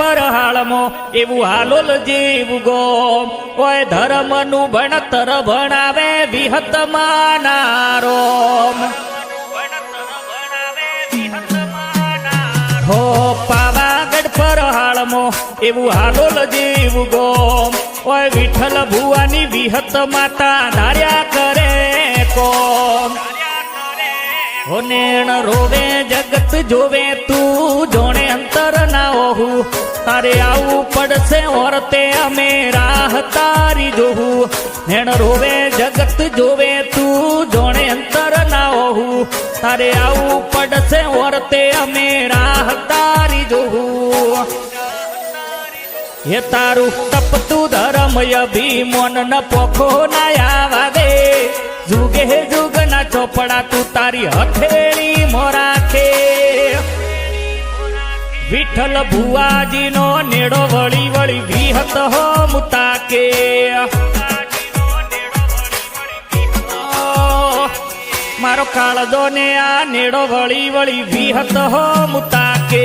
પર હાલમાં એવું હાલોલ જેવું ગોમ ઓય ધર્મનું ભણતર ભણાવે વિહતમાં નારોમ હો પાવાગઢ પર હાલમાં એવું હાલોલ જેવું ગોમ ઓય વિઠ્ઠલ ભુવાની વિહત માતા ધાર્યા કરે કોમ હો નેણ રોવે જગત જોવે તું જોણે અંતર ના ઓહું તારે આવું પડશે ઓરતે અમે રાહ તારી જોવું નેણ રોવે જગત જોવે તું જોણે અંતર ના ઓહું તારે આવું પડશે ઓરતે અમે રાહ તારી જોવું હે તારું તપતું ધર્મ અભિમન ન પોખો ના આવા દે જુગે જુગ ના ચોપડા તું તારી હથેળી મોરાખે વિઠ્ઠલ ભુવાજી નો નેડો વળી વળી વિહત હો મુતાકે મારો કાળદો ને આ નેડો વળી વળી વિહત હો મુતાકે